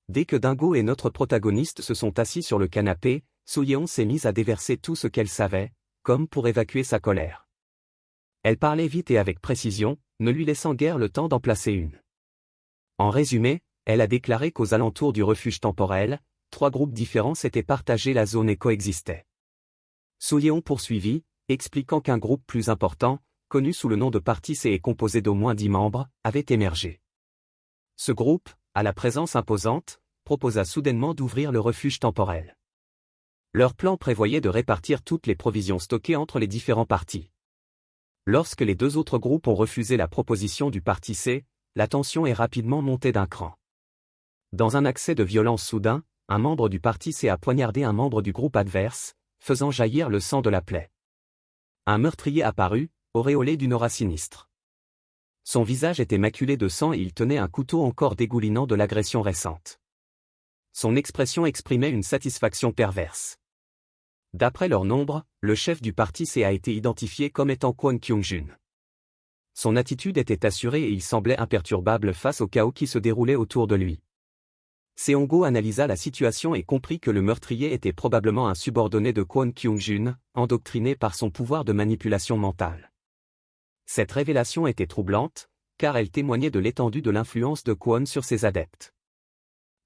Dès que Dingo et notre protagoniste se sont assis sur le canapé, Soo-yeon s'est mise à déverser tout ce qu'elle savait, comme pour évacuer sa colère. Elle parlait vite et avec précision, ne lui laissant guère le temps d'en placer une. En résumé, elle a déclaré qu'aux alentours du refuge temporel, 3 groupes différents s'étaient partagés la zone et coexistaient. Soo-yeon poursuivit, expliquant qu'un groupe plus important, connu sous le nom de Parti C et composé d'au moins 10 membres, avait émergé. Ce groupe, à la présence imposante, proposa soudainement d'ouvrir le refuge temporel. Leur plan prévoyait de répartir toutes les provisions stockées entre les différents partis. Lorsque les 2 autres groupes ont refusé la proposition du Parti C, la tension est rapidement montée d'un cran. Dans un accès de violence soudain, un membre du Parti C a poignardé un membre du groupe adverse, faisant jaillir le sang de la plaie. Un meurtrier apparut, auréolé d'une aura sinistre. Son visage était maculé de sang et il tenait un couteau encore dégoulinant de l'agression récente. Son expression exprimait une satisfaction perverse. D'après leur nombre, le chef du Parti C a été identifié comme étant Kwon Kyung-jun. Son attitude était assurée et il semblait imperturbable face au chaos qui se déroulait autour de lui. Seong-go analysa la situation et comprit que le meurtrier était probablement un subordonné de Kwon Kyung-jun, endoctriné par son pouvoir de manipulation mentale. Cette révélation était troublante, car elle témoignait de l'étendue de l'influence de Kwon sur ses adeptes.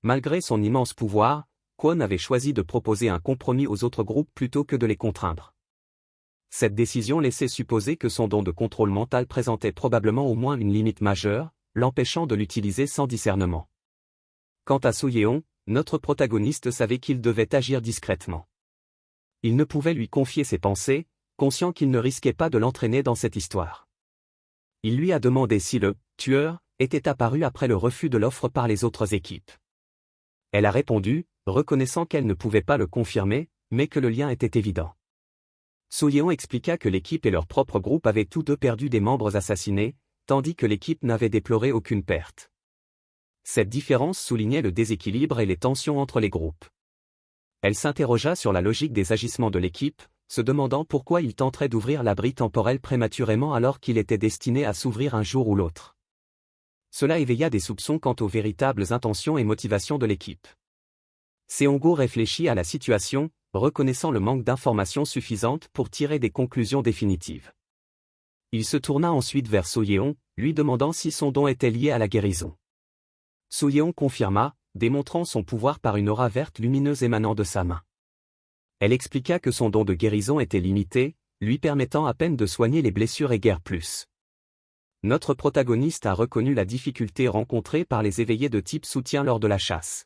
Malgré son immense pouvoir, Kwon avait choisi de proposer un compromis aux autres groupes plutôt que de les contraindre. Cette décision laissait supposer que son don de contrôle mental présentait probablement au moins une limite majeure, l'empêchant de l'utiliser sans discernement. Quant à Soo-yeon, notre protagoniste savait qu'il devait agir discrètement. Il ne pouvait lui confier ses pensées, conscient qu'il ne risquait pas de l'entraîner dans cette histoire. Il lui a demandé si le « tueur » était apparu après le refus de l'offre par les autres équipes. Elle a répondu, reconnaissant qu'elle ne pouvait pas le confirmer, mais que le lien était évident. Soo-yeon expliqua que l'équipe et leur propre groupe avaient tous 2 perdu des membres assassinés, tandis que l'équipe n'avait déploré aucune perte. Cette différence soulignait le déséquilibre et les tensions entre les groupes. Elle s'interrogea sur la logique des agissements de l'équipe, se demandant pourquoi il tenterait d'ouvrir l'abri temporel prématurément alors qu'il était destiné à s'ouvrir un jour ou l'autre. Cela éveilla des soupçons quant aux véritables intentions et motivations de l'équipe. Seong-go réfléchit à la situation, reconnaissant le manque d'informations suffisantes pour tirer des conclusions définitives. Il se tourna ensuite vers Soo-yeon, lui demandant si son don était lié à la guérison. Soo-yeon confirma, démontrant son pouvoir par une aura verte lumineuse émanant de sa main. Elle expliqua que son don de guérison était limité, lui permettant à peine de soigner les blessures et guère plus. Notre protagoniste a reconnu la difficulté rencontrée par les éveillés de type soutien lors de la chasse.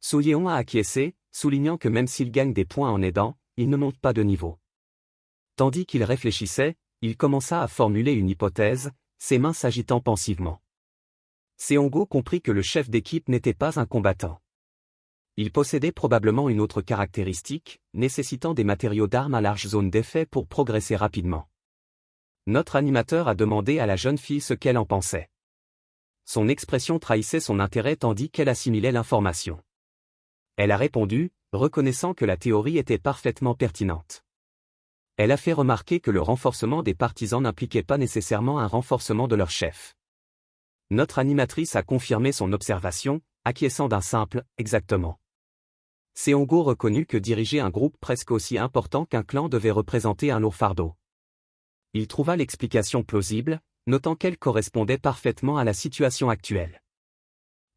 Soo-yeon a acquiescé, soulignant que même s'il gagne des points en aidant, il ne monte pas de niveau. Tandis qu'il réfléchissait, il commença à formuler une hypothèse, ses mains s'agitant pensivement. Seong-go comprit que le chef d'équipe n'était pas un combattant. Il possédait probablement une autre caractéristique, nécessitant des matériaux d'armes à large zone d'effet pour progresser rapidement. Notre animateur a demandé à la jeune fille ce qu'elle en pensait. Son expression trahissait son intérêt tandis qu'elle assimilait l'information. Elle a répondu, reconnaissant que la théorie était parfaitement pertinente. Elle a fait remarquer que le renforcement des partisans n'impliquait pas nécessairement un renforcement de leur chef. Notre animatrice a confirmé son observation, acquiesçant d'un simple « exactement ». Seong-go reconnut que diriger un groupe presque aussi important qu'un clan devait représenter un lourd fardeau. Il trouva l'explication plausible, notant qu'elle correspondait parfaitement à la situation actuelle.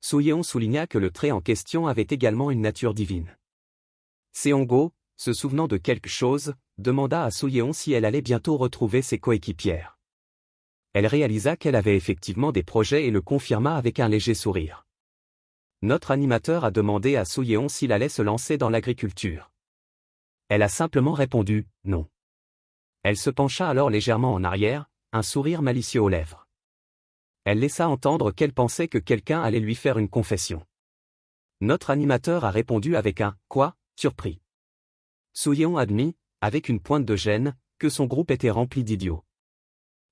Soo-yeon souligna que le trait en question avait également une nature divine. Seong-go, se souvenant de quelque chose, demanda à Soo-yeon si elle allait bientôt retrouver ses coéquipières. Elle réalisa qu'elle avait effectivement des projets et le confirma avec un léger sourire. Notre animateur a demandé à Soo-yeon s'il allait se lancer dans l'agriculture. Elle a simplement répondu « non ». Elle se pencha alors légèrement en arrière, un sourire malicieux aux lèvres. Elle laissa entendre qu'elle pensait que quelqu'un allait lui faire une confession. Notre animateur a répondu avec un « quoi ?» surpris. Soo-yeon admit, avec une pointe de gêne, que son groupe était rempli d'idiots.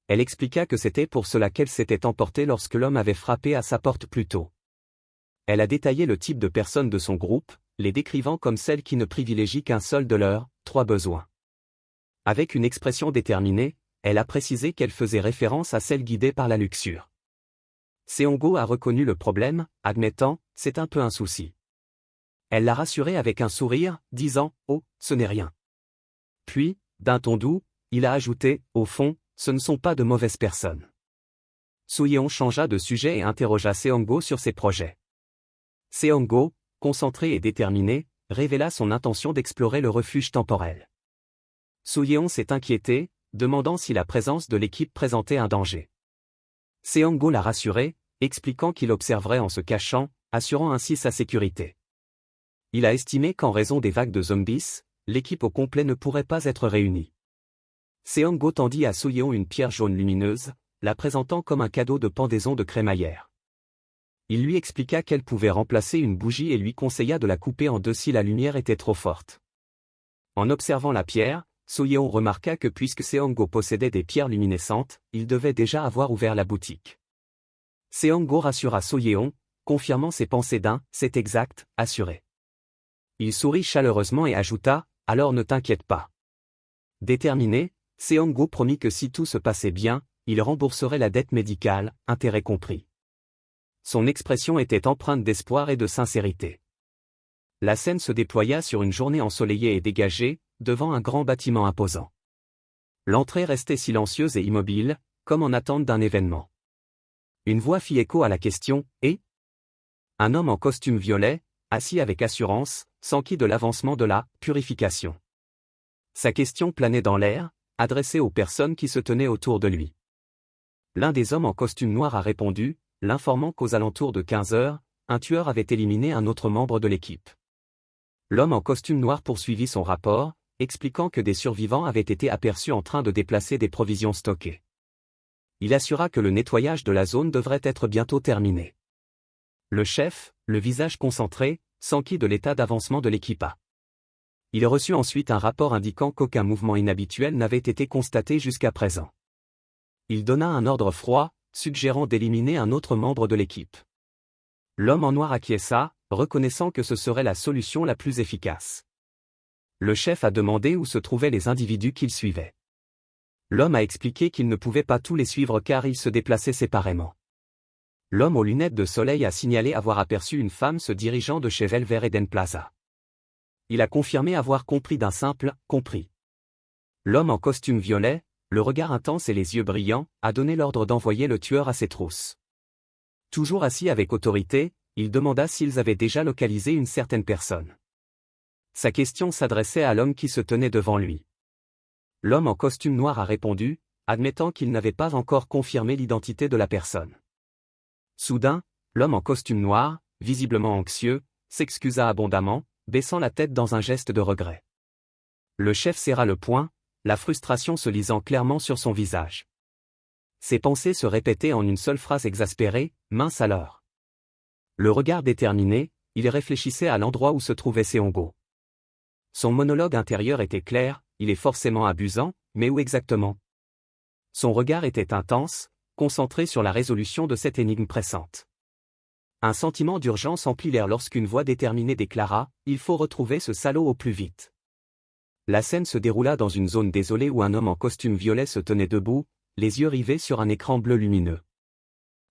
Elle expliqua que c'était pour cela qu'elle s'était emportée lorsque l'homme avait frappé à sa porte plus tôt. Elle a détaillé le type de personnes de son groupe, les décrivant comme celles qui ne privilégient qu'un seul de leurs 3 besoins. Avec une expression déterminée, elle a précisé qu'elle faisait référence à celle guidée par la luxure. Seong-go a reconnu le problème, admettant, c'est un peu un souci. Elle l'a rassuré avec un sourire, disant « Oh, ce n'est rien ». Puis, d'un ton doux, il a ajouté « Au fond, ce ne sont pas de mauvaises personnes ». Soo-yeon changea de sujet et interrogea Seong-go sur ses projets. Seong-go, concentré et déterminé, révéla son intention d'explorer le refuge temporel. Soo-yeon s'est inquiété, demandant si la présence de l'équipe présentait un danger. Seong-go l'a rassuré, expliquant qu'il observerait en se cachant, assurant ainsi sa sécurité. Il a estimé qu'en raison des vagues de zombies, l'équipe au complet ne pourrait pas être réunie. Seong-go tendit à Soo-yeon une pierre jaune lumineuse, la présentant comme un cadeau de pendaison de crémaillère. Il lui expliqua qu'elle pouvait remplacer une bougie et lui conseilla de la couper en deux si la lumière était trop forte. En observant la pierre, Soo-yeon remarqua que puisque Seong-go possédait des pierres luminescentes, il devait déjà avoir ouvert la boutique. Seong-go rassura Soo-yeon, confirmant ses pensées d'un « c'est exact », assuré. Il sourit chaleureusement et ajouta « alors ne t'inquiète pas ». Déterminé, Seong-go promit que si tout se passait bien, il rembourserait la dette médicale, intérêt compris. Son expression était empreinte d'espoir et de sincérité. La scène se déploya sur une journée ensoleillée et dégagée, devant un grand bâtiment imposant. L'entrée restait silencieuse et immobile, comme en attente d'un événement. Une voix fit écho à la question « Et ?» Un homme en costume violet, assis avec assurance, s'enquit de l'avancement de la « purification ». Sa question planait dans l'air, adressée aux personnes qui se tenaient autour de lui. L'un des hommes en costume noir a répondu, l'informant qu'aux alentours de 15 heures, un tueur avait éliminé un autre membre de l'équipe. L'homme en costume noir poursuivit son rapport, expliquant que des survivants avaient été aperçus en train de déplacer des provisions stockées. Il assura que le nettoyage de la zone devrait être bientôt terminé. Le chef, le visage concentré, s'enquit de l'état d'avancement de l'équipe A. Il reçut ensuite un rapport indiquant qu'aucun mouvement inhabituel n'avait été constaté jusqu'à présent. Il donna un ordre froid, suggérant d'éliminer un autre membre de l'équipe. L'homme en noir acquiesça, reconnaissant que ce serait la solution la plus efficace. Le chef a demandé où se trouvaient les individus qu'il suivait. L'homme a expliqué qu'il ne pouvait pas tous les suivre car ils se déplaçaient séparément. L'homme aux lunettes de soleil a signalé avoir aperçu une femme se dirigeant de chez Velver Eden Plaza. Il a confirmé avoir compris d'un simple « compris ». L'homme en costume violet, le regard intense et les yeux brillants, a donné l'ordre d'envoyer le tueur à ses trousses. Toujours assis avec autorité, il demanda s'ils avaient déjà localisé une certaine personne. Sa question s'adressait à l'homme qui se tenait devant lui. L'homme en costume noir a répondu, admettant qu'il n'avait pas encore confirmé l'identité de la personne. Soudain, l'homme en costume noir, visiblement anxieux, s'excusa abondamment, baissant la tête dans un geste de regret. Le chef serra le poing, la frustration se lisant clairement sur son visage. Ses pensées se répétaient en une seule phrase exaspérée, « mince alors ». Le regard déterminé, il réfléchissait à l'endroit où se trouvait Seong-go. Son monologue intérieur était clair, il est forcément abusant, mais où exactement? Son regard était intense, concentré sur la résolution de cette énigme pressante. Un sentiment d'urgence emplit l'air lorsqu'une voix déterminée déclara « Il faut retrouver ce salaud au plus vite ». La scène se déroula dans une zone désolée où un homme en costume violet se tenait debout, les yeux rivés sur un écran bleu lumineux.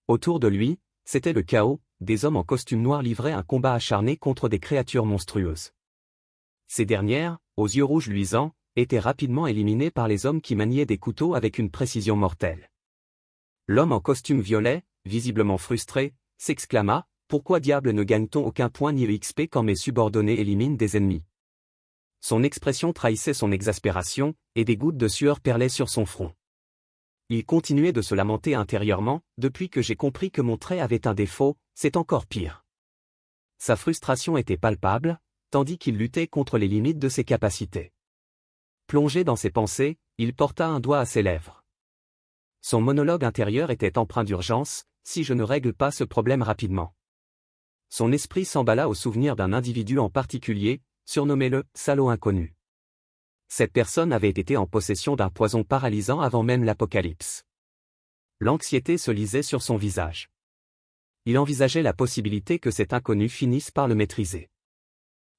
Autour de lui, c'était le chaos, des hommes en costume noir livraient un combat acharné contre des créatures monstrueuses. Ces dernières, aux yeux rouges luisants, étaient rapidement éliminées par les hommes qui maniaient des couteaux avec une précision mortelle. L'homme en costume violet, visiblement frustré, s'exclama « Pourquoi diable ne gagne-t-on aucun point ni XP quand mes subordonnés éliminent des ennemis ?» Son expression trahissait son exaspération, et des gouttes de sueur perlaient sur son front. Il continuait de se lamenter intérieurement, « Depuis que j'ai compris que mon trait avait un défaut, c'est encore pire. » Sa frustration était palpable, tandis qu'il luttait contre les limites de ses capacités. Plongé dans ses pensées, il porta un doigt à ses lèvres. Son monologue intérieur était empreint d'urgence, « Si je ne règle pas ce problème rapidement. » Son esprit s'emballa au souvenir d'un individu en particulier, surnommé le « salaud inconnu ». Cette personne avait été en possession d'un poison paralysant avant même l'apocalypse. L'anxiété se lisait sur son visage. Il envisageait la possibilité que cet inconnu finisse par le maîtriser.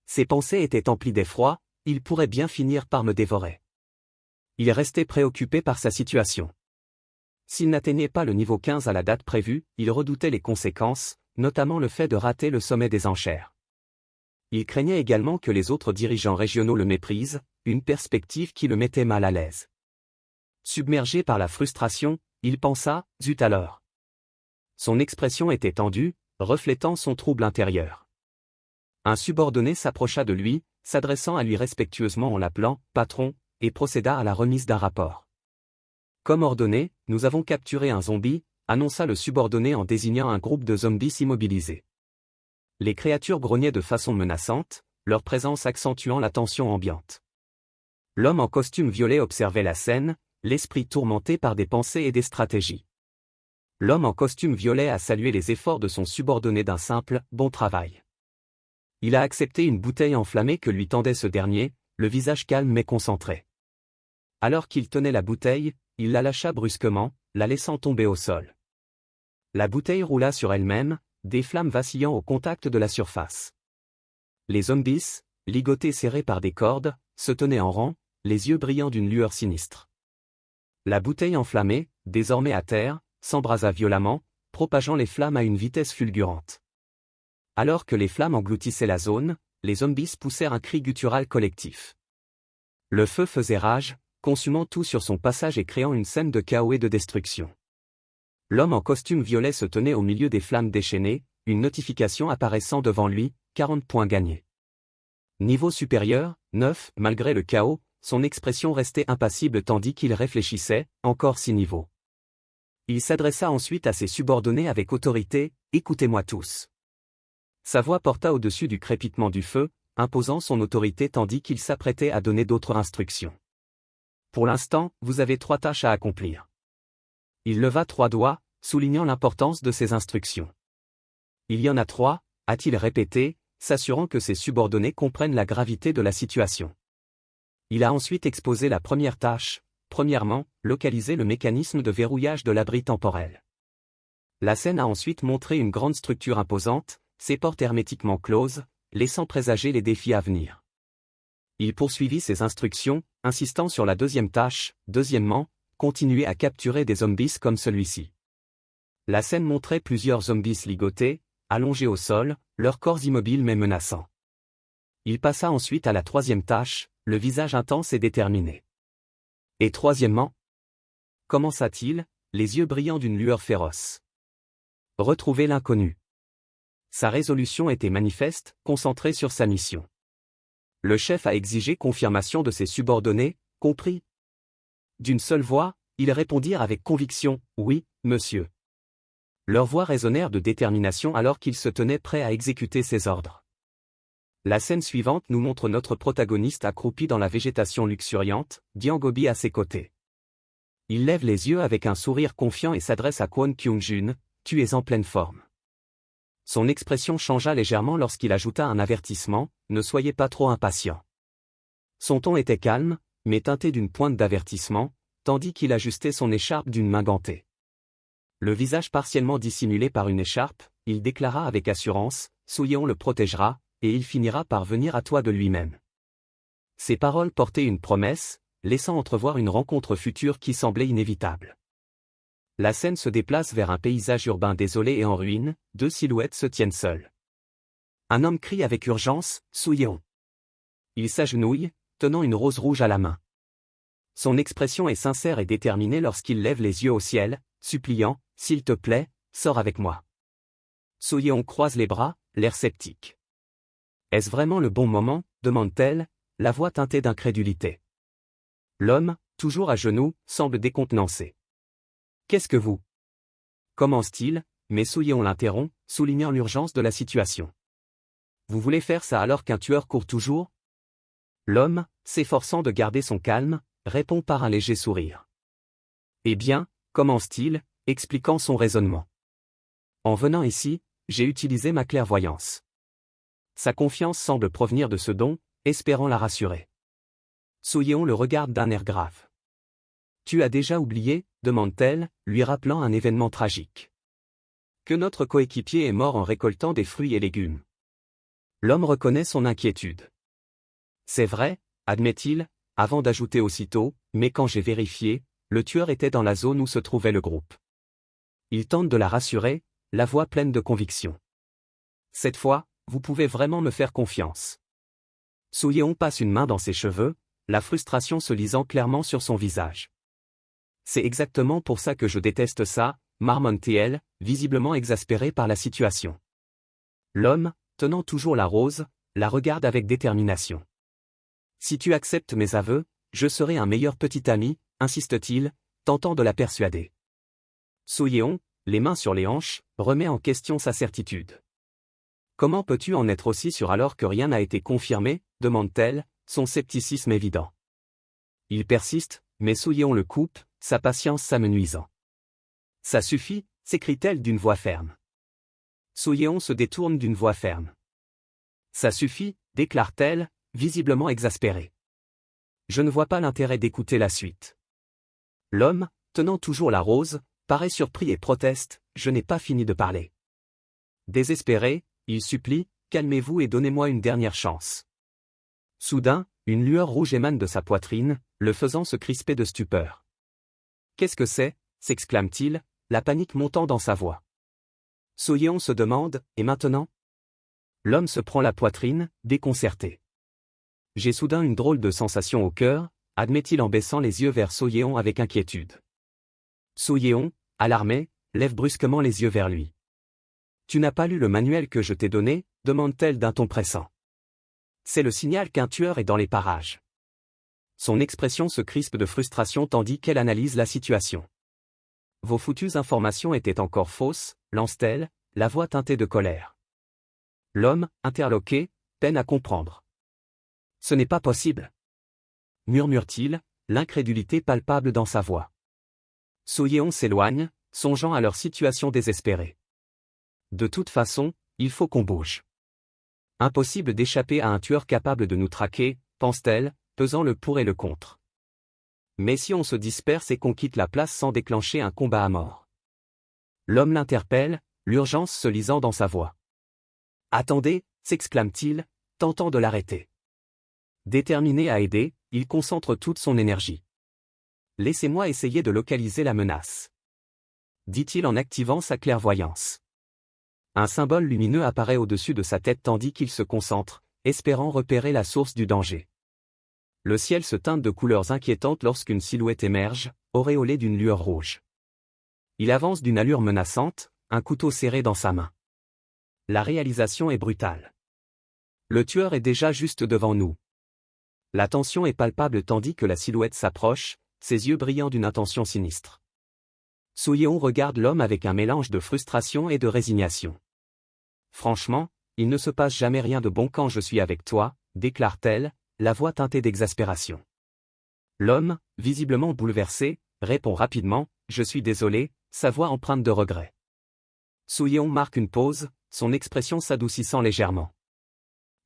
Ses pensées étaient emplies d'effroi, il pourrait bien finir par me dévorer. Il restait préoccupé par sa situation. S'il n'atteignait pas le niveau 15 à la date prévue, il redoutait les conséquences, notamment le fait de rater le sommet des enchères. Il craignait également que les autres dirigeants régionaux le méprisent, une perspective qui le mettait mal à l'aise. Submergé par la frustration, il pensa « zut alors ». Son expression était tendue, reflétant son trouble intérieur. Un subordonné s'approcha de lui, s'adressant à lui respectueusement en l'appelant « patron », et procéda à la remise d'un rapport. Comme ordonné, nous avons capturé un zombie, annonça le subordonné en désignant un groupe de zombies immobilisés. Les créatures grognaient de façon menaçante, leur présence accentuant la tension ambiante. L'homme en costume violet observait la scène, l'esprit tourmenté par des pensées et des stratégies. L'homme en costume violet a salué les efforts de son subordonné d'un simple « bon travail ». Il a accepté une bouteille enflammée que lui tendait ce dernier, le visage calme mais concentré. Alors qu'il tenait la bouteille, il la lâcha brusquement, la laissant tomber au sol. La bouteille roula sur elle-même, des flammes vacillant au contact de la surface. Les zombies, ligotés serrés par des cordes, se tenaient en rang, les yeux brillants d'une lueur sinistre. La bouteille enflammée, désormais à terre, s'embrasa violemment, propageant les flammes à une vitesse fulgurante. Alors que les flammes engloutissaient la zone, les zombies poussèrent un cri guttural collectif. Le feu faisait rage, consumant tout sur son passage et créant une scène de chaos et de destruction. L'homme en costume violet se tenait au milieu des flammes déchaînées, une notification apparaissant devant lui, 40 points gagnés. Niveau supérieur, 9, malgré le chaos, son expression restait impassible tandis qu'il réfléchissait, encore 6 niveaux. Il s'adressa ensuite à ses subordonnés avec autorité, « Écoutez-moi tous ». Sa voix porta au-dessus du crépitement du feu, imposant son autorité tandis qu'il s'apprêtait à donner d'autres instructions. Pour l'instant, vous avez 3 tâches à accomplir. Il leva 3 doigts, soulignant l'importance de ses instructions. Il y en a 3, a-t-il répété, s'assurant que ses subordonnés comprennent la gravité de la situation. Il a ensuite exposé la première tâche, premièrement, localiser le mécanisme de verrouillage de l'abri temporel. La scène a ensuite montré une grande structure imposante, ses portes hermétiquement closes, laissant présager les défis à venir. Il poursuivit ses instructions, insistant sur la deuxième tâche, deuxièmement, continuer à capturer des zombies comme celui-ci. La scène montrait plusieurs zombies ligotés, allongés au sol, leurs corps immobiles mais menaçants. Il passa ensuite à la troisième tâche, le visage intense et déterminé. Et troisièmement, commença-t-il, les yeux brillants d'une lueur féroce. Retrouver l'inconnu. Sa résolution était manifeste, concentrée sur sa mission. Le chef a exigé confirmation de ses subordonnés, compris. D'une seule voix, ils répondirent avec conviction, « Oui, monsieur ». Leurs voix résonnèrent de détermination alors qu'ils se tenaient prêts à exécuter ses ordres. La scène suivante nous montre notre protagoniste accroupi dans la végétation luxuriante, Dian Gobi à ses côtés. Il lève les yeux avec un sourire confiant et s'adresse à Kwon Kyung-jun, « Tu es en pleine forme ». Son expression changea légèrement lorsqu'il ajouta un avertissement, « Ne soyez pas trop impatient ». Son ton était calme, mais teinté d'une pointe d'avertissement, tandis qu'il ajustait son écharpe d'une main gantée. Le visage partiellement dissimulé par une écharpe, il déclara avec assurance, « Souyeon le protégera, et il finira par venir à toi de lui-même ». Ces paroles portaient une promesse, laissant entrevoir une rencontre future qui semblait inévitable. La scène se déplace vers un paysage urbain désolé et en ruine, 2 silhouettes se tiennent seules. Un homme crie avec urgence, « Souyeon ». Il s'agenouille, tenant une rose rouge à la main. Son expression est sincère et déterminée lorsqu'il lève les yeux au ciel, suppliant, « S'il te plaît, sors avec moi ». Souyeon croise les bras, l'air sceptique. « Est-ce vraiment le bon moment ?» demande-t-elle, la voix teintée d'incrédulité. L'homme, toujours à genoux, semble décontenancé. « Qu'est-ce que vous » commence-t-il, mais Souyeon l'interrompt, soulignant l'urgence de la situation. « Vous voulez faire ça alors qu'un tueur court toujours ?» L'homme, s'efforçant de garder son calme, répond par un léger sourire. « Eh bien, commence-t-il, expliquant son raisonnement. En venant ici, j'ai utilisé ma clairvoyance. » Sa confiance semble provenir de ce don, espérant la rassurer. Souyeon le regarde d'un air grave. « Tu as déjà oublié ?» demande-t-elle, lui rappelant un événement tragique. « Que notre coéquipier est mort en récoltant des fruits et légumes. » L'homme reconnaît son inquiétude. « C'est vrai, admet-il, avant d'ajouter aussitôt, mais quand j'ai vérifié, le tueur était dans la zone où se trouvait le groupe. » Il tente de la rassurer, la voix pleine de conviction. Cette fois, vous pouvez vraiment me faire confiance. Soo-yeon passe une main dans ses cheveux, la frustration se lisant clairement sur son visage. C'est exactement pour ça que je déteste ça, marmonne-t-elle, visiblement exaspéré par la situation. L'homme, tenant toujours la rose, la regarde avec détermination. Si tu acceptes mes aveux, je serai un meilleur petit ami, insiste-t-il, tentant de la persuader. Soo-yeon, les mains sur les hanches, remet en question sa certitude. Comment peux-tu en être aussi sûr alors que rien n'a été confirmé, demande-t-elle, son scepticisme évident. Il persiste, mais Soo-yeon le coupe, sa patience s'amenuisant. Ça suffit, s'écrie-t-elle d'une voix ferme. Soo-yeon se détourne d'une voix ferme. Ça suffit, déclare-t-elle, visiblement exaspérée. Je ne vois pas l'intérêt d'écouter la suite. L'homme, tenant toujours la rose, paraît surpris et proteste, je n'ai pas fini de parler. Désespéré, il supplie, calmez-vous et donnez-moi une dernière chance. Soudain, une lueur rouge émane de sa poitrine, le faisant se crisper de stupeur. Qu'est-ce que c'est, s'exclame-t-il, la panique montant dans sa voix. Soo-yeon se demande, et maintenant? L'homme se prend la poitrine, déconcerté. J'ai soudain une drôle de sensation au cœur, admet-il en baissant les yeux vers Soo-yeon avec inquiétude. Soo-yeon, alarmé, lève brusquement les yeux vers lui. Tu n'as pas lu le manuel que je t'ai donné, demande-t-elle d'un ton pressant. C'est le signal qu'un tueur est dans les parages. Son expression se crispe de frustration tandis qu'elle analyse la situation. Vos foutues informations étaient encore fausses, lance-t-elle, la voix teintée de colère. L'homme, interloqué, peine à comprendre. Ce n'est pas possible. Murmure-t-il, l'incrédulité palpable dans sa voix. Soo-yeon s'éloigne, songeant à leur situation désespérée. De toute façon, il faut qu'on bouge. Impossible d'échapper à un tueur capable de nous traquer, pense-t-elle, pesant le pour et le contre. Mais si on se disperse et qu'on quitte la place sans déclencher un combat à mort? L'homme l'interpelle, l'urgence se lisant dans sa voix. Attendez, s'exclame-t-il, tentant de l'arrêter. Déterminé à aider, il concentre toute son énergie. Laissez-moi essayer de localiser la menace. Dit-il en activant sa clairvoyance. Un symbole lumineux apparaît au-dessus de sa tête tandis qu'il se concentre, espérant repérer la source du danger. Le ciel se teinte de couleurs inquiétantes lorsqu'une silhouette émerge, auréolée d'une lueur rouge. Il avance d'une allure menaçante, un couteau serré dans sa main. La réalisation est brutale. Le tueur est déjà juste devant nous. La tension est palpable tandis que la silhouette s'approche, ses yeux brillant d'une intention sinistre. Soo-yeon regarde l'homme avec un mélange de frustration et de résignation. Franchement, il ne se passe jamais rien de bon quand je suis avec toi, déclare-t-elle, la voix teintée d'exaspération. L'homme, visiblement bouleversé, répond rapidement, je suis désolé, sa voix empreinte de regret. Soo-yeon marque une pause, son expression s'adoucissant légèrement.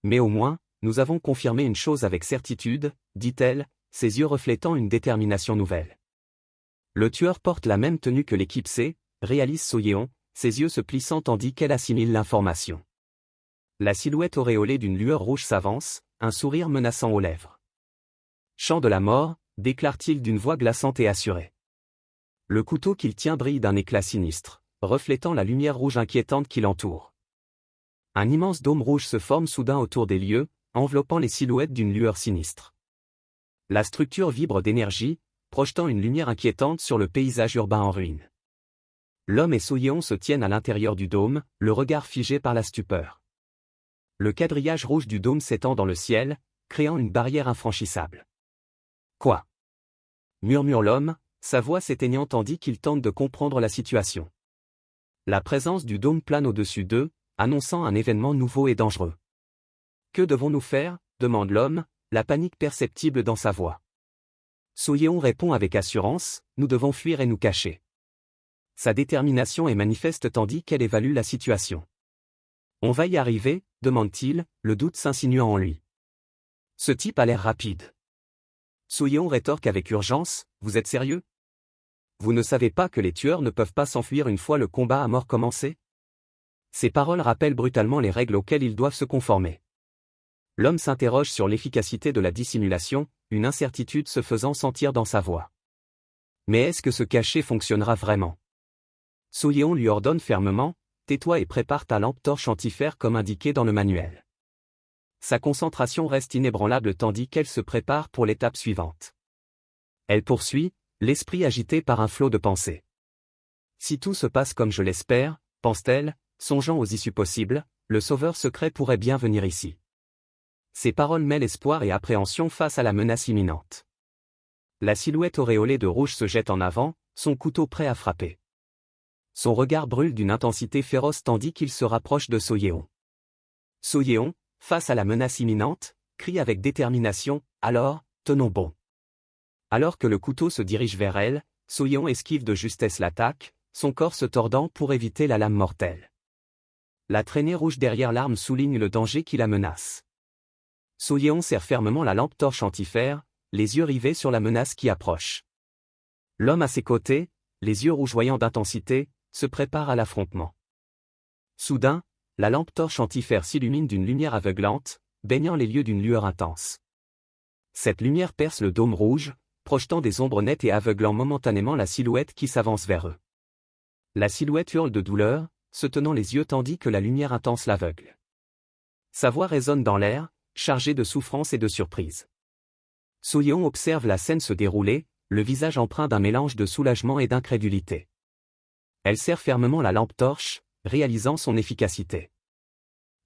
Mais au moins, nous avons confirmé une chose avec certitude, dit-elle, ses yeux reflétant une détermination nouvelle. Le tueur porte la même tenue que l'équipe C, réalise Soo-yeon, ses yeux se plissant tandis qu'elle assimile l'information. La silhouette auréolée d'une lueur rouge s'avance, un sourire menaçant aux lèvres. Chant de la mort, déclare-t-il d'une voix glaçante et assurée. Le couteau qu'il tient brille d'un éclat sinistre, reflétant la lumière rouge inquiétante qui l'entoure. Un immense dôme rouge se forme soudain autour des lieux, enveloppant les silhouettes d'une lueur sinistre. La structure vibre d'énergie, projetant une lumière inquiétante sur le paysage urbain en ruine. L'homme et Soo-yeon se tiennent à l'intérieur du dôme, le regard figé par la stupeur. Le quadrillage rouge du dôme s'étend dans le ciel, créant une barrière infranchissable. Quoi? Murmure l'homme, sa voix s'éteignant tandis qu'il tente de comprendre la situation. La présence du dôme plane au-dessus d'eux, annonçant un événement nouveau et dangereux. Que devons-nous faire? Demande l'homme, la panique perceptible dans sa voix. Soo-yeon répond avec assurance, nous devons fuir et nous cacher. Sa détermination est manifeste tandis qu'elle évalue la situation. On va y arriver, demande-t-il, le doute s'insinuant en lui. Ce type a l'air rapide. Soo-yeon rétorque avec urgence, vous êtes sérieux? Vous ne savez pas que les tueurs ne peuvent pas s'enfuir une fois le combat à mort commencé? Ces paroles rappellent brutalement les règles auxquelles ils doivent se conformer. L'homme s'interroge sur l'efficacité de la dissimulation, une incertitude se faisant sentir dans sa voix. Mais est-ce que ce cachet fonctionnera vraiment? Soo-yeon lui ordonne fermement, tais-toi et prépare ta lampe torche antifère comme indiqué dans le manuel. Sa concentration reste inébranlable tandis qu'elle se prépare pour l'étape suivante. Elle poursuit, l'esprit agité par un flot de pensées. Si tout se passe comme je l'espère, pense-t-elle, songeant aux issues possibles, le sauveur secret pourrait bien venir ici. Ces paroles mêlent espoir et appréhension face à la menace imminente. La silhouette auréolée de rouge se jette en avant, son couteau prêt à frapper. Son regard brûle d'une intensité féroce tandis qu'il se rapproche de So-yeon. So-yeon, face à la menace imminente, crie avec détermination, « Alors, tenons bon !» Alors que le couteau se dirige vers elle, So-yeon esquive de justesse l'attaque, son corps se tordant pour éviter la lame mortelle. La traînée rouge derrière l'arme souligne le danger qui la menace. So-yeon serre fermement la lampe torche antifère, les yeux rivés sur la menace qui approche. L'homme à ses côtés, les yeux rougeoyants d'intensité, se prépare à l'affrontement. Soudain, la lampe torche antifère s'illumine d'une lumière aveuglante, baignant les lieux d'une lueur intense. Cette lumière perce le dôme rouge, projetant des ombres nettes et aveuglant momentanément la silhouette qui s'avance vers eux. La silhouette hurle de douleur, se tenant les yeux tandis que la lumière intense l'aveugle. Sa voix résonne dans l'air, chargée de souffrance et de surprise. So-yeon observe la scène se dérouler, le visage empreint d'un mélange de soulagement et d'incrédulité. Elle serre fermement la lampe torche, réalisant son efficacité.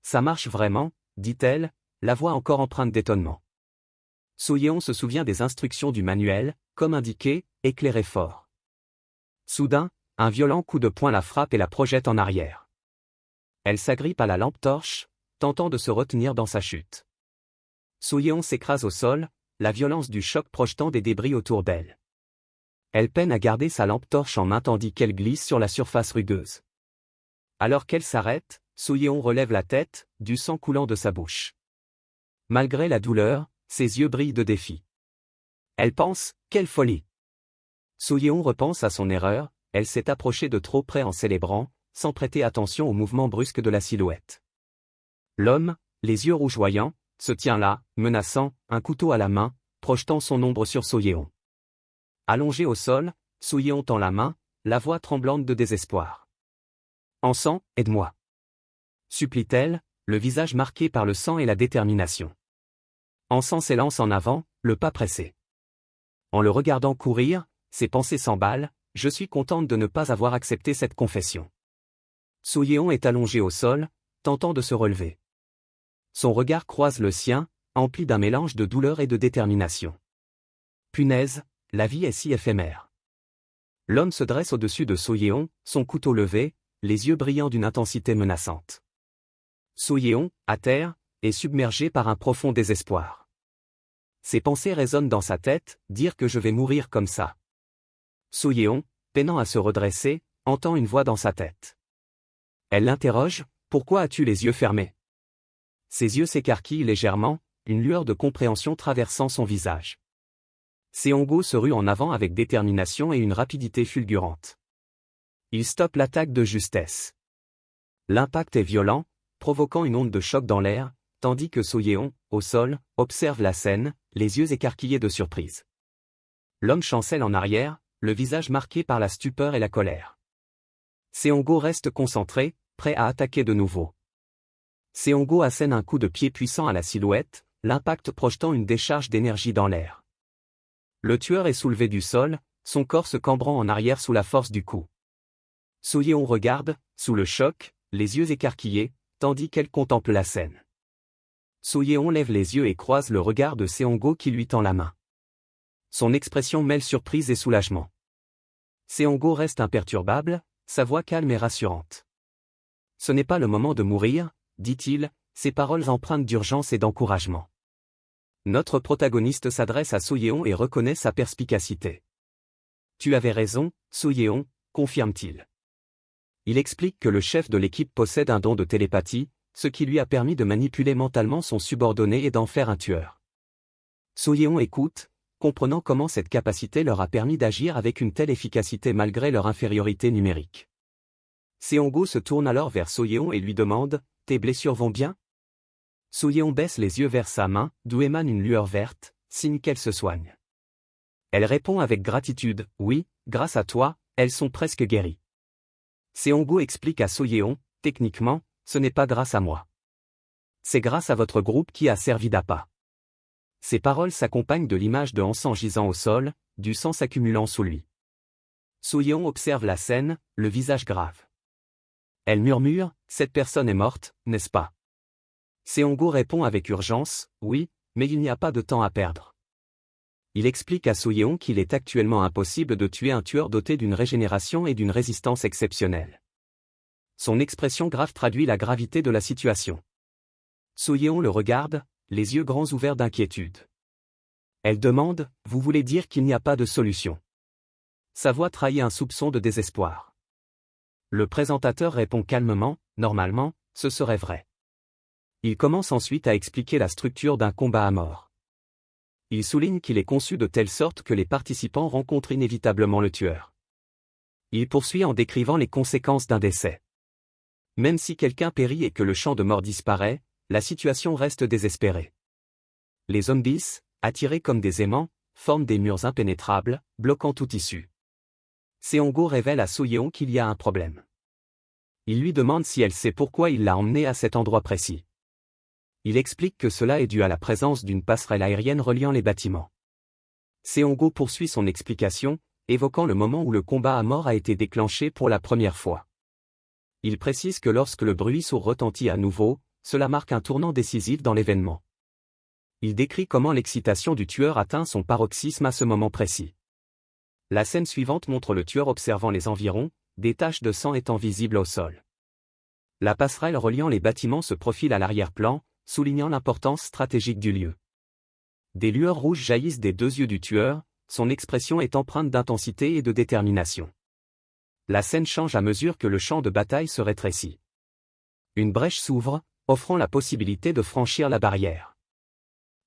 Ça marche vraiment, dit-elle, la voix encore empreinte d'étonnement. So-yeon se souvient des instructions du manuel, comme indiqué, éclairez fort. Soudain, un violent coup de poing la frappe et la projette en arrière. Elle s'agrippe à la lampe torche, tentant de se retenir dans sa chute. So-yeon s'écrase au sol, la violence du choc projetant des débris autour d'elle. Elle peine à garder sa lampe torche en main tandis qu'elle glisse sur la surface rugueuse. Alors qu'elle s'arrête, So-yeon relève la tête, du sang coulant de sa bouche. Malgré la douleur, ses yeux brillent de défi. Elle pense, quelle folie! So-yeon repense à son erreur, elle s'est approchée de trop près en célébrant, sans prêter attention au mouvement brusque de la silhouette. L'homme, les yeux rougeoyants, se tient là, menaçant, un couteau à la main, projetant son ombre sur So-yeon. Allongé au sol, So-yeon tend la main, la voix tremblante de désespoir. « Encens, aide-moi !» supplie-t-elle, le visage marqué par le sang et la détermination. Encens s'élance en avant, le pas pressé. En le regardant courir, ses pensées s'emballent, « Je suis contente de ne pas avoir accepté cette confession. » So-yeon est allongé au sol, tentant de se relever. Son regard croise le sien, empli d'un mélange de douleur et de détermination. Punaise, la vie est si éphémère. L'homme se dresse au-dessus de So-yeon, son couteau levé, les yeux brillants d'une intensité menaçante. So-yeon, à terre, est submergé par un profond désespoir. Ses pensées résonnent dans sa tête, dire que je vais mourir comme ça. So-yeon, peinant à se redresser, entend une voix dans sa tête. Elle l'interroge, « Pourquoi as-tu les yeux fermés ?» Ses yeux s'écarquillent légèrement, une lueur de compréhension traversant son visage. Seong-go se rue en avant avec détermination et une rapidité fulgurante. Il stoppe l'attaque de justesse. L'impact est violent, provoquant une onde de choc dans l'air, tandis que So-yeon, au sol, observe la scène, les yeux écarquillés de surprise. L'homme chancelle en arrière, le visage marqué par la stupeur et la colère. Seong-go reste concentré, prêt à attaquer de nouveau. Seong-go assène un coup de pied puissant à la silhouette, l'impact projetant une décharge d'énergie dans l'air. Le tueur est soulevé du sol, son corps se cambrant en arrière sous la force du coup. So-yeon regarde, sous le choc, les yeux écarquillés, tandis qu'elle contemple la scène. So-yeon lève les yeux et croise le regard de Seong-go qui lui tend la main. Son expression mêle surprise et soulagement. Seong-go reste imperturbable, sa voix calme et rassurante. « Ce n'est pas le moment de mourir, » dit-il, ses paroles empreintes d'urgence et d'encouragement. Notre protagoniste s'adresse à So-yeon et reconnaît sa perspicacité. « Tu avais raison, So-yeon », confirme-t-il. Il explique que le chef de l'équipe possède un don de télépathie, ce qui lui a permis de manipuler mentalement son subordonné et d'en faire un tueur. So-yeon écoute, comprenant comment cette capacité leur a permis d'agir avec une telle efficacité malgré leur infériorité numérique. Seong-go se tourne alors vers So-yeon et lui demande « Tes blessures vont bien ?» So-yeon baisse les yeux vers sa main, d'où émane une lueur verte, signe qu'elle se soigne. Elle répond avec gratitude « Oui, grâce à toi, elles sont presque guéries. » Seong-go explique à So-yeon techniquement, ce n'est pas grâce à moi. C'est grâce à votre groupe qui a servi d'appât. Ces paroles s'accompagnent de l'image de Hansan gisant au sol, du sang s'accumulant sous lui. So-yeon observe la scène, le visage grave. Elle murmure, « Cette personne est morte, n'est-ce pas ?» Seong-go répond avec urgence, « Oui, mais il n'y a pas de temps à perdre. » Il explique à So-yeon qu'il est actuellement impossible de tuer un tueur doté d'une régénération et d'une résistance exceptionnelle. Son expression grave traduit la gravité de la situation. So-yeon le regarde, les yeux grands ouverts d'inquiétude. Elle demande, « Vous voulez dire qu'il n'y a pas de solution ?» Sa voix trahit un soupçon de désespoir. Le présentateur répond calmement, « Normalement, ce serait vrai. » Il commence ensuite à expliquer la structure d'un combat à mort. Il souligne qu'il est conçu de telle sorte que les participants rencontrent inévitablement le tueur. Il poursuit en décrivant les conséquences d'un décès. Même si quelqu'un périt et que le champ de mort disparaît, la situation reste désespérée. Les zombies, attirés comme des aimants, forment des murs impénétrables, bloquant toute issue. Seong-go révèle à So-yeon qu'il y a un problème. Il lui demande si elle sait pourquoi il l'a emmené à cet endroit précis. Il explique que cela est dû à la présence d'une passerelle aérienne reliant les bâtiments. Seong-go poursuit son explication, évoquant le moment où le combat à mort a été déclenché pour la première fois. Il précise que lorsque le bruit sourd retentit à nouveau, cela marque un tournant décisif dans l'événement. Il décrit comment l'excitation du tueur atteint son paroxysme à ce moment précis. La scène suivante montre le tueur observant les environs, des taches de sang étant visibles au sol. La passerelle reliant les bâtiments se profile à l'arrière-plan, soulignant l'importance stratégique du lieu. Des lueurs rouges jaillissent des deux yeux du tueur, son expression est empreinte d'intensité et de détermination. La scène change à mesure que le champ de bataille se rétrécit. Une brèche s'ouvre, offrant la possibilité de franchir la barrière.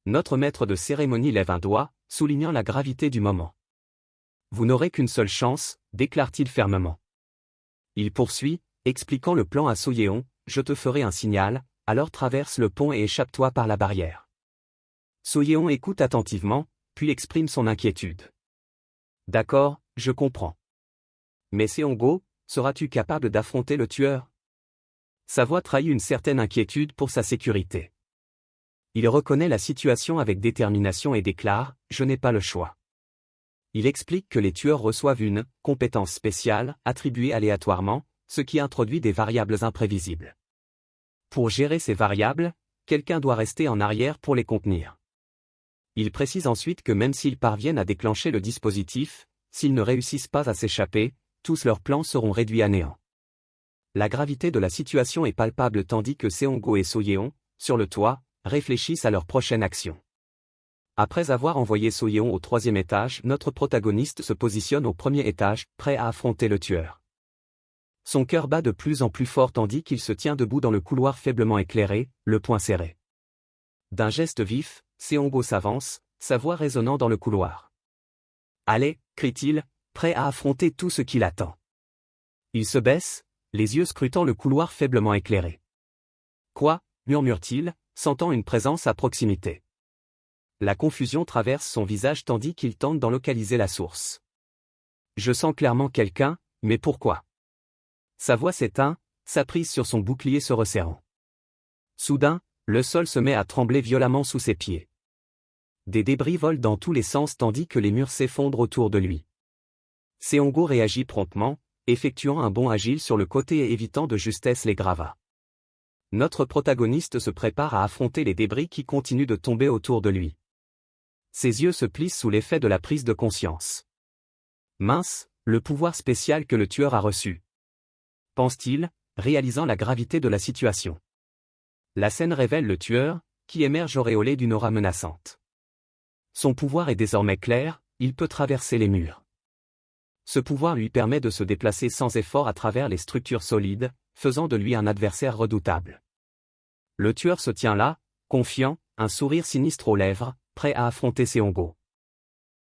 Notre maître de cérémonie lève un doigt, soulignant la gravité du moment. « Vous n'aurez qu'une seule chance », déclare-t-il fermement. Il poursuit, expliquant le plan à So-yeon, « Je te ferai un signal, alors traverse le pont et échappe-toi par la barrière. » So-yeon écoute attentivement, puis exprime son inquiétude. « D'accord, je comprends. Mais Seong-go, seras-tu capable d'affronter le tueur ?» Sa voix trahit une certaine inquiétude pour sa sécurité. Il reconnaît la situation avec détermination et déclare, « Je n'ai pas le choix. » Il explique que les tueurs reçoivent une « compétence spéciale » attribuée aléatoirement, ce qui introduit des variables imprévisibles. Pour gérer ces variables, quelqu'un doit rester en arrière pour les contenir. Il précise ensuite que même s'ils parviennent à déclencher le dispositif, s'ils ne réussissent pas à s'échapper, tous leurs plans seront réduits à néant. La gravité de la situation est palpable tandis que Seong-go et So-yeon, sur le toit, réfléchissent à leur prochaine action. Après avoir envoyé So-yeon au 3e étage, notre protagoniste se positionne au 1er étage, prêt à affronter le tueur. Son cœur bat de plus en plus fort tandis qu'il se tient debout dans le couloir faiblement éclairé, le poing serré. D'un geste vif, Seong-go s'avance, sa voix résonnant dans le couloir. « Allez » crie-t-il, prêt à affronter tout ce qui l'attend. Il se baisse, les yeux scrutant le couloir faiblement éclairé. « Quoi » murmure-t-il, sentant une présence à proximité. La confusion traverse son visage tandis qu'il tente d'en localiser la source. « Je sens clairement quelqu'un, mais pourquoi ?» Sa voix s'éteint, sa prise sur son bouclier se resserrant. Soudain, le sol se met à trembler violemment sous ses pieds. Des débris volent dans tous les sens tandis que les murs s'effondrent autour de lui. Seong-go réagit promptement, effectuant un bond agile sur le côté et évitant de justesse les gravats. Notre protagoniste se prépare à affronter les débris qui continuent de tomber autour de lui. Ses yeux se plissent sous l'effet de la prise de conscience. Mince, le pouvoir spécial que le tueur a reçu. Pense-t-il, réalisant la gravité de la situation. La scène révèle le tueur, qui émerge auréolé d'une aura menaçante. Son pouvoir est désormais clair, il peut traverser les murs. Ce pouvoir lui permet de se déplacer sans effort à travers les structures solides, faisant de lui un adversaire redoutable. Le tueur se tient là, confiant, un sourire sinistre aux lèvres, prêt à affronter Seong-go.